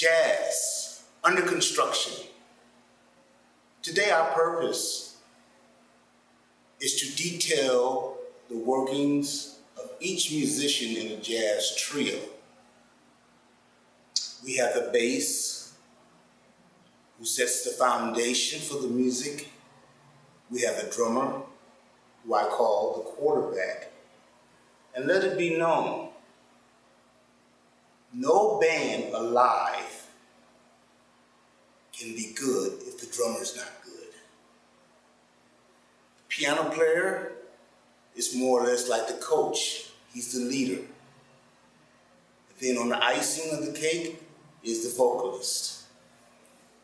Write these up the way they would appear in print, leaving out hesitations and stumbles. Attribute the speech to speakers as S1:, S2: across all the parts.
S1: Jazz, under construction. Today our purpose is to detail the workings of each musician in a jazz trio. We have the bass, who sets the foundation for the music. We have the drummer, who I call the quarterback. And let it be known, no band alive can be good if the drummer's not good. The piano player is more or less like the coach. He's the leader. And then on the icing of the cake is the vocalist.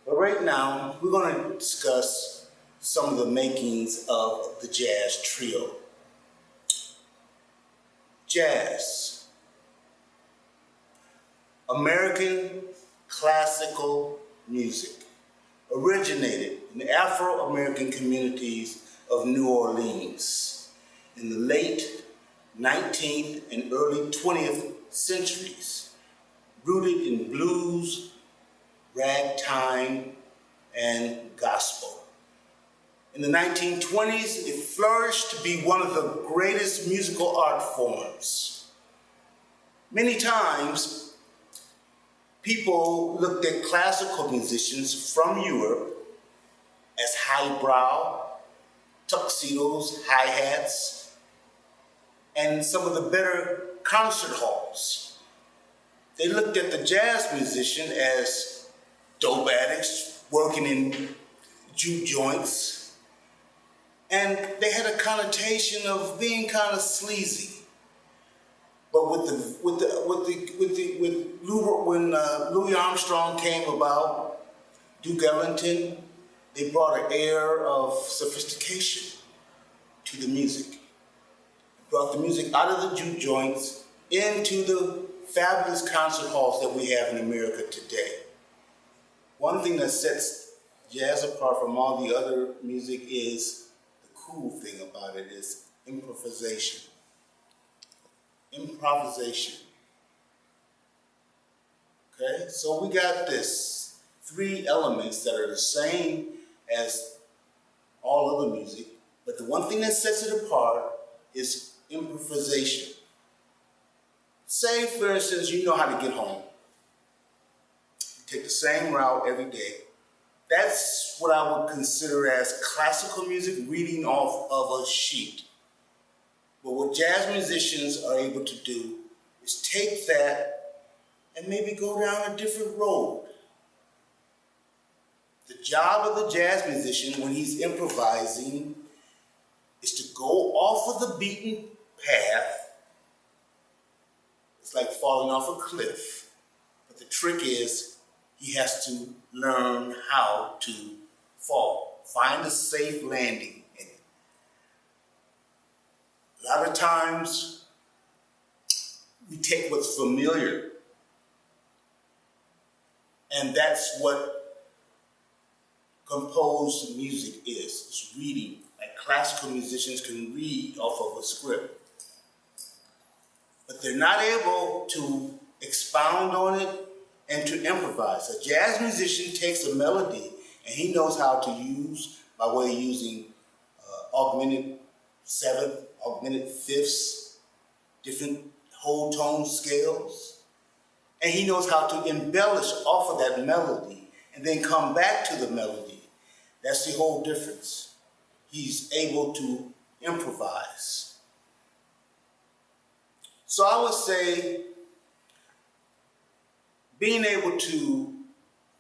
S1: But right now, we're going to discuss some of the makings of the jazz trio. Jazz. American classical music originated in the Afro-American communities of New Orleans in the late 19th and early 20th centuries, rooted in blues, ragtime, and gospel. In the 1920s, it flourished to be one of the greatest musical art forms. Many times, people looked at classical musicians from Europe as highbrow, tuxedos, hi-hats, and some of the better concert halls. They looked at the jazz musician as dope addicts working in juke joints, and they had a connotation of being kind of sleazy. But when Louis Armstrong came about, Duke Ellington, they brought an air of sophistication to the music. They brought the music out of the juke joints into the fabulous concert halls that we have in America today. One thing that sets jazz apart from all the other music is the cool thing about it is improvisation. Improvisation. Okay, so we got this three elements that are the same as all other music, but the one thing that sets it apart is improvisation. Say, for instance, you know how to get home. You take the same route every day. That's what I would consider as classical music, reading off of a sheet. But what jazz musicians are able to do is take that and maybe go down a different road. The job of the jazz musician when he's improvising is to go off of the beaten path. It's like falling off a cliff. But the trick is he has to learn how to fall, find a safe landing. A lot of times, we take what's familiar, and that's what composed music is. It's reading. Like classical musicians can read off of a script, but they're not able to expound on it and to improvise. A jazz musician takes a melody, and he knows how to use, by way of using augmented seventh, augmented fifths, different whole tone scales. And he knows how to embellish off of that melody and then come back to the melody. That's the whole difference. He's able to improvise. So I would say being able to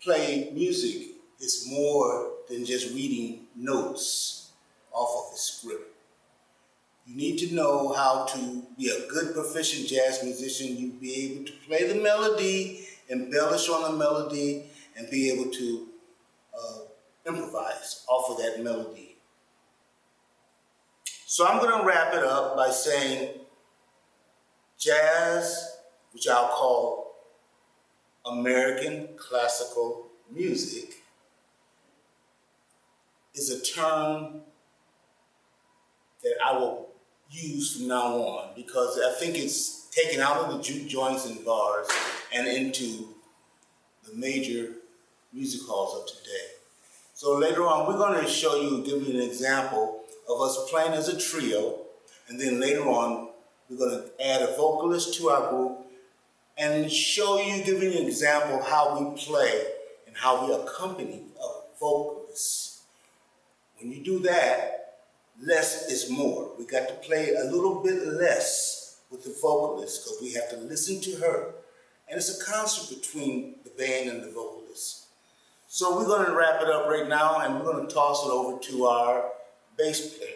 S1: play music is more than just reading notes off of a script. You need to know how to be a good proficient jazz musician. You be able to play the melody, embellish on the melody, and be able to improvise off of that melody. So I'm going to wrap it up by saying jazz, which I'll call American classical music, is a term that I will use from now on, because I think it's taken out of the juke joints and bars and into the major music halls of today. So later on, we're going to show you, give you an example of us playing as a trio, and then later on, we're going to add a vocalist to our group and show you, give you an example of how we play and how we accompany a vocalist. When you do that, less is more. We got to play a little bit less with the vocalist because we have to listen to her. And it's a concert between the band and the vocalist. So we're going to wrap it up right now, and we're going to toss it over to our bass player.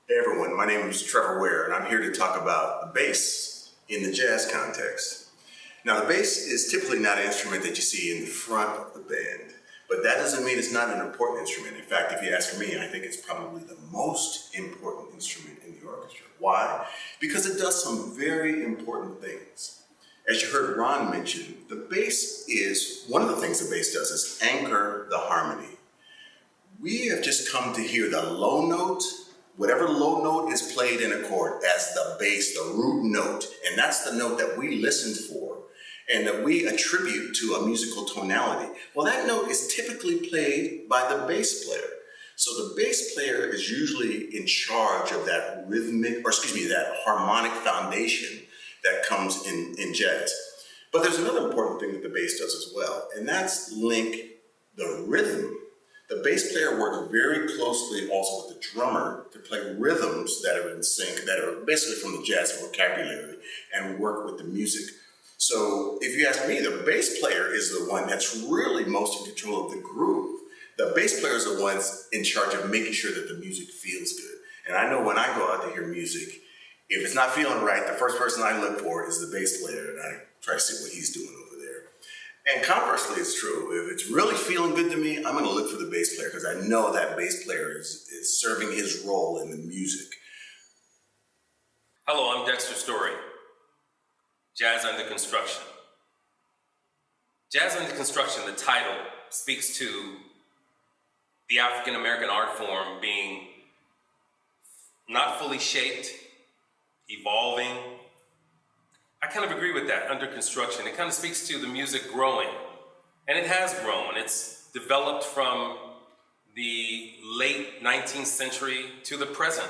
S2: Hey everyone, my name is Trevor Ware, and I'm here to talk about the bass in the jazz context. Now, the bass is typically not an instrument that you see in the front of the band, but that doesn't mean it's not an important instrument. In fact, if you ask me, I think it's probably the most important instrument in the orchestra. Why? Because it does some very important things. As you heard Ron mention, the bass is, one of the things the bass does is anchor the harmony. We have just come to hear the low note, whatever low note is played in a chord as the bass, the root note, and that's the note that we listened for and that we attribute to a musical tonality. Well, that note is typically played by the bass player. So the bass player is usually in charge of that that harmonic foundation that comes in jazz. But there's another important thing that the bass does as well, and that's link the rhythm. The bass player works very closely also with the drummer to play rhythms that are in sync, that are basically from the jazz vocabulary, and work with the music. So if you ask me, the bass player is the one that's really most in control of the groove. The bass players are the ones in charge of making sure that the music feels good. And I know when I go out to hear music, if it's not feeling right, the first person I look for is the bass player, and I try to see what he's doing over there. And conversely, it's true. If it's really feeling good to me, I'm going to look for the bass player because I know that bass player is serving his role in the music.
S3: Hello, I'm Dexter Story. Jazz Under Construction. Jazz Under Construction, the title, speaks to the African American art form being not fully shaped, evolving. I kind of agree with that, under construction. It kind of speaks to the music growing, and it has grown. It's developed from the late 19th century to the present.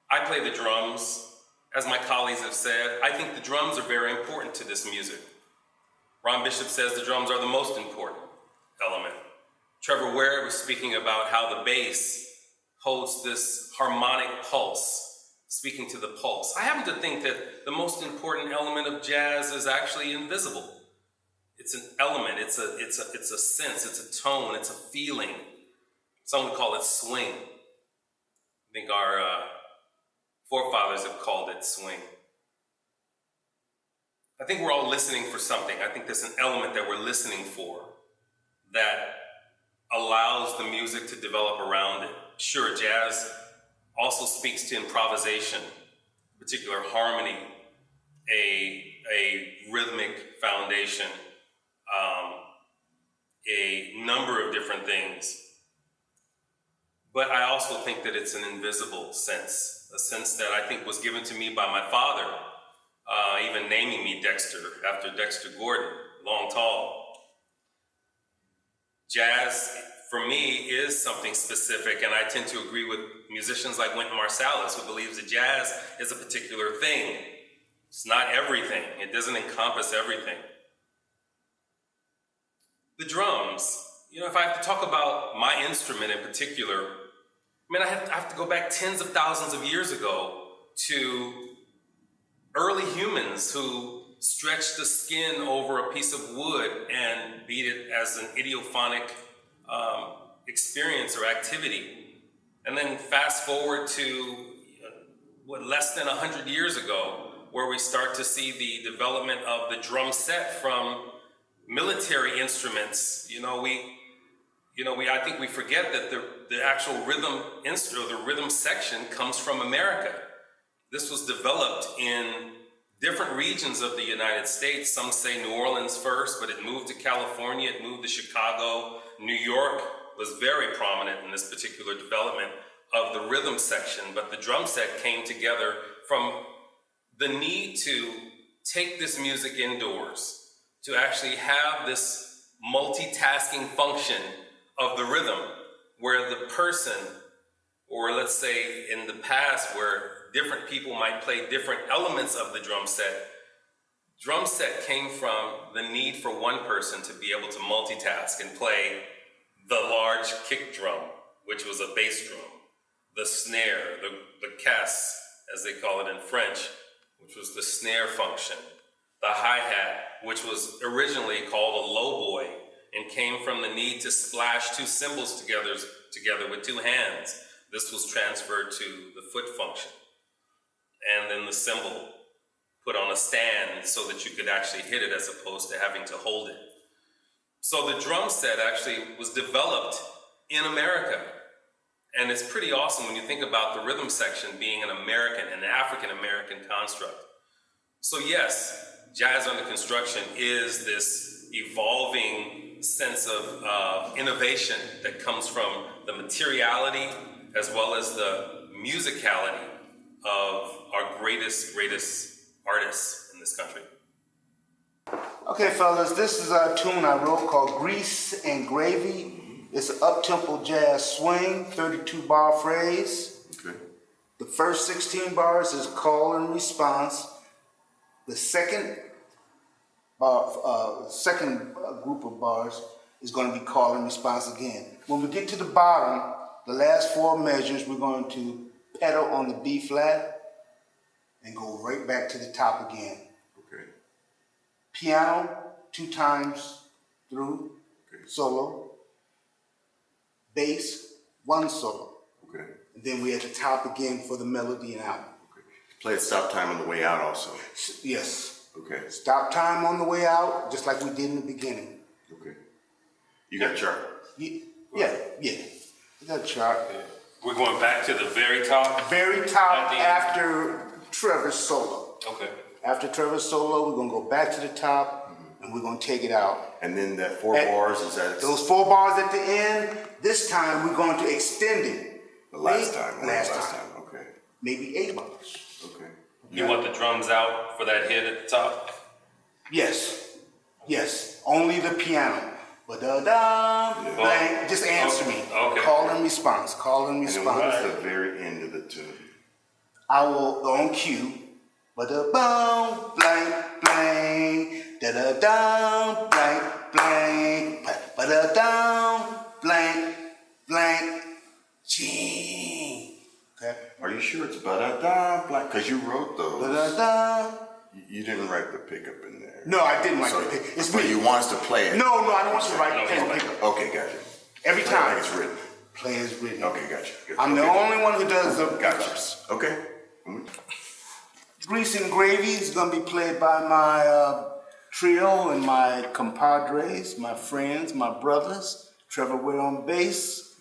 S3: I play the drums. As my colleagues have said, I think the drums are very important to this music. Ron Bishop says the drums are the most important element. Trevor Ware was speaking about how the bass holds this harmonic pulse, speaking to the pulse. I happen to think that the most important element of jazz is actually invisible. It's an element, it's a sense, it's a tone, it's a feeling. Some would call it swing. I think our forefathers have called it swing. I think we're all listening for something. I think there's an element that we're listening for that allows the music to develop around it. Sure, jazz also speaks to improvisation, particular harmony, a rhythmic foundation, a number of different things. But I also think that it's an invisible sense, a sense that I think was given to me by my father, even naming me Dexter after Dexter Gordon, long, tall. Jazz, for me, is something specific, and I tend to agree with musicians like Wynton Marsalis, who believes that jazz is a particular thing. It's not everything. It doesn't encompass everything. The drums, if I have to talk about my instrument in particular, I have to go back tens of thousands of years ago to early humans who stretched the skin over a piece of wood and beat it as an idiophonic experience or activity. And then fast forward to less than 100 years ago, where we start to see the development of the drum set from military instruments. I think we forget that the actual rhythm instrument, or the rhythm section, comes from America. This was developed in different regions of the United States. Some say New Orleans first, but it moved to California, it moved to Chicago. New York was very prominent in this particular development of the rhythm section, but the drum set came together from the need to take this music indoors, to actually have this multitasking function of the rhythm, where the person, or let's say in the past where different people might play different elements of the drum set came from the need for one person to be able to multitask and play the large kick drum, which was a bass drum, the snare, the casse, as they call it in French, which was the snare function, the hi-hat, which was originally called a lowboy and came from the need to splash two cymbals together with two hands. This was transferred to the foot function. And then the cymbal put on a stand so that you could actually hit it as opposed to having to hold it. So the drum set actually was developed in America. And it's pretty awesome when you think about the rhythm section being an African-American construct. So yes, Jazz Under Construction is this evolving sense of innovation that comes from the materiality as well as the musicality of our greatest artists in this country.
S1: Okay, fellas, this is a tune I wrote called Grease and Gravy. It's an up-tempo jazz swing, 32-bar phrase.
S2: Okay.
S1: The first 16 bars is call and response. The second group of bars is going to be call and response again. When we get to the bottom, the last 4 measures, we're going to pedal on the B flat and go right back to the top again.
S2: Okay.
S1: Piano 2 times through,
S2: Okay.
S1: solo. Bass 1 solo.
S2: Okay.
S1: And then we're at the top again for the melody and out.
S2: Okay. Play at stop time on the way out also.
S1: Yes.
S2: Okay.
S1: Stop time on the way out, just like we did in the beginning.
S2: Okay. You got a chart?
S1: Yeah. I got a chart.
S3: We're going back to the very top.
S1: Very top
S3: At the end.
S1: after Trevor's solo.
S3: Okay.
S1: After Trevor's solo, we're gonna go back to the top and we're gonna take it out.
S2: And then that 4
S1: At-
S2: bars, is that
S1: Those 4 bars at the end, this time we're going to extend it.
S2: the last time? Only
S1: Last
S2: the
S1: time.
S2: Okay.
S1: Maybe 8 bars.
S2: Okay.
S3: You want the drums out for that hit at the top?
S1: Yes, only the piano. Ba-da-da, bang, just answer me.
S3: Okay.
S1: Call and response,
S2: And then what's the very end of the tune?
S1: I will go on cue. Ba-da-bum, blank, blank, da-da-dum, blank, blank, ba-da-dum, blank, blank, ching. Okay?
S2: Are you sure it's ba-da-da, blank? Because you wrote those.
S1: Ba-da-dum.
S2: You didn't write the pickup in there.
S1: No, I didn't write
S2: So,
S1: the pick. It's
S2: but
S1: me.
S2: you want us to play it?
S1: No, I don't want you to write pen and paper.
S2: Okay, gotcha.
S1: Every
S2: Play it
S1: time.
S2: like it's written.
S1: Play is written.
S2: Okay, gotcha. Good.
S1: I'm the
S2: Okay.
S1: only one who does the
S2: Gotcha.
S1: pickups.
S2: Okay.
S1: Grease and Gravy is going to be played by my trio and my compadres, my friends, my brothers. Trevor Ware on bass.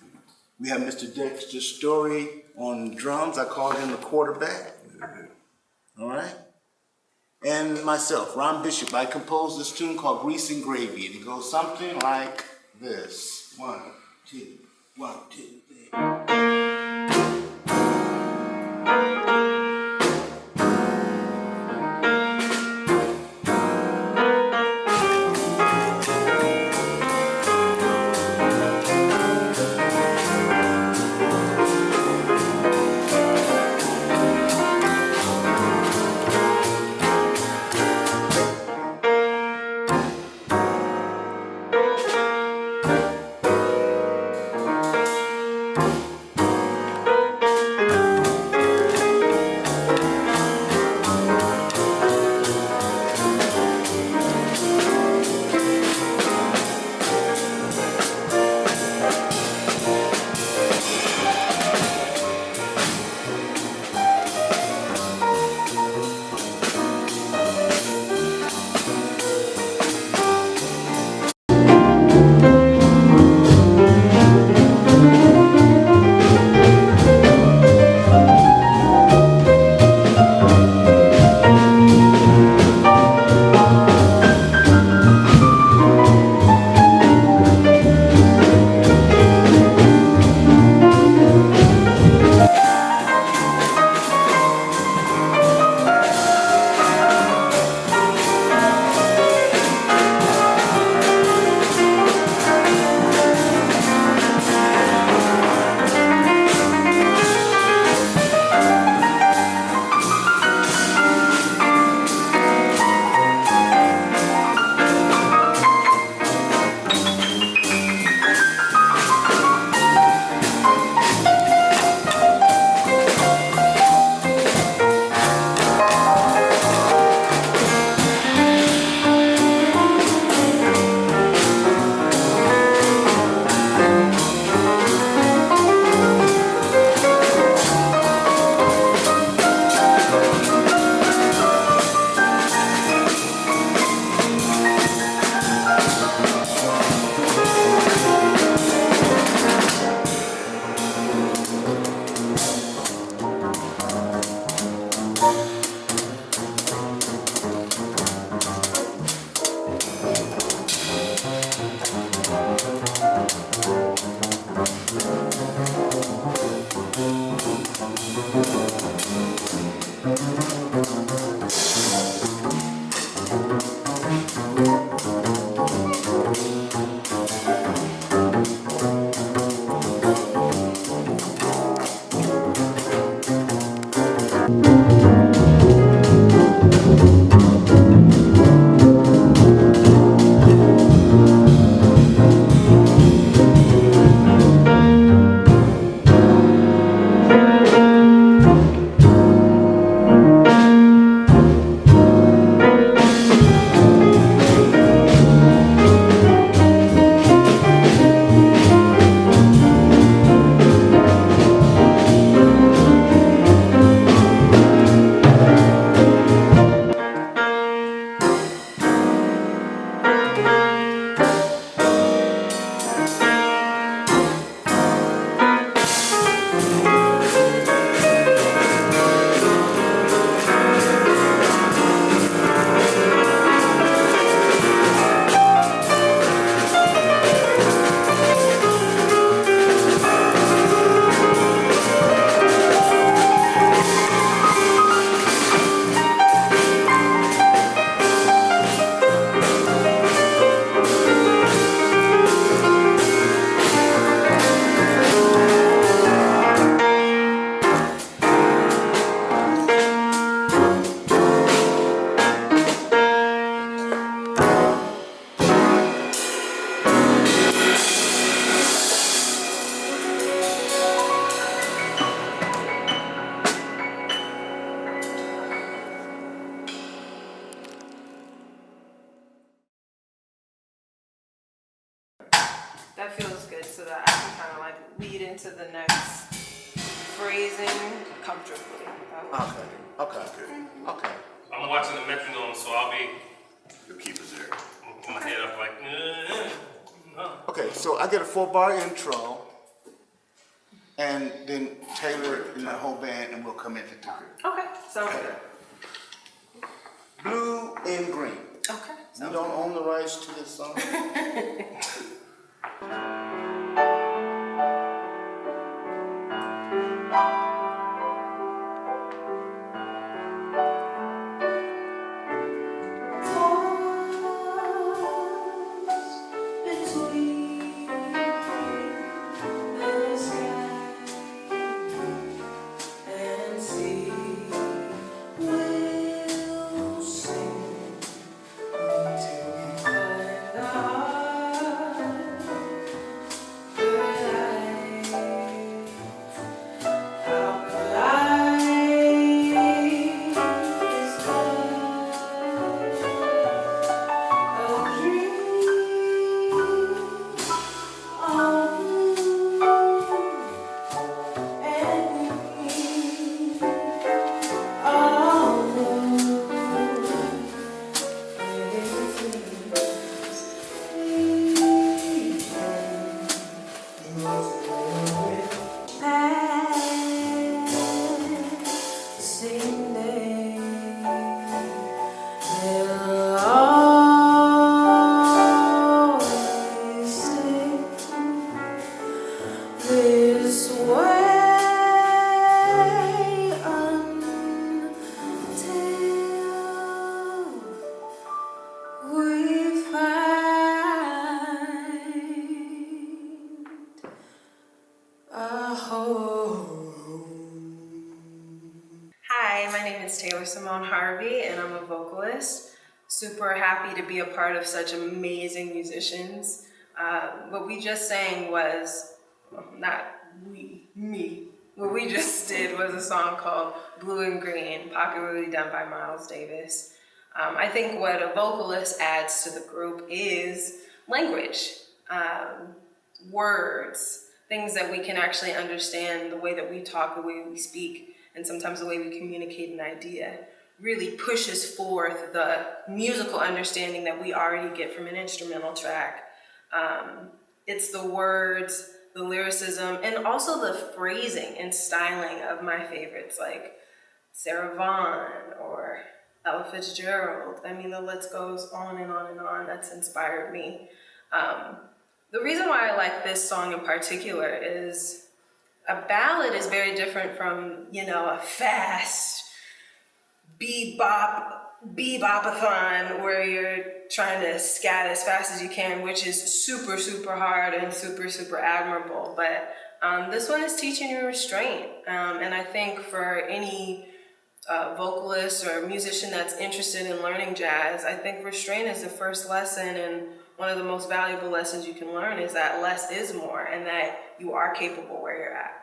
S1: We have Mr. Dexter Story on drums. I call him the quarterback. All right? And myself, Ron Bishop. I composed this tune called Grease and Gravy. And it goes something like this. 1, 2, 1, 2, 3.
S4: That feels good so that I can kind of like lead into the next phrasing comfortably.
S1: Okay.
S3: I'm watching the metronome, so I'll be
S2: You'll keep us there.
S3: put my head up like.
S1: Okay, so I get a 4-bar intro, and then Taylor and the whole band, and we'll come into the group.
S4: Okay, sounds good.
S1: Blue and green.
S4: Okay.
S1: You don't own the rights to this song?
S4: Hi, my name is Simone Harvey, and I'm a vocalist. Super happy to be a part of such amazing musicians. What we just sang was, well, not we, me. What we just did was a song called Blue and Green, popularly done by Miles Davis. I think what a vocalist adds to the group is language, words, things that we can actually understand, the way that we talk, the way we speak, and sometimes the way we communicate an idea really pushes forth the musical understanding that we already get from an instrumental track. It's the words, the lyricism, and also the phrasing and styling of my favorites. Like, Sarah Vaughan or Ella Fitzgerald. I mean, the list goes on and on and on. That's inspired me. The reason why I like this song in particular is a ballad is very different from, you know, a fast bebopathon where you're trying to scat as fast as you can, which is super, super hard and super, super admirable. But this one is teaching you restraint. And I think for any vocalist or musician that's interested in learning jazz, I think restraint is the first lesson, and one of the most valuable lessons you can learn is that less is more and that you are capable where you're at.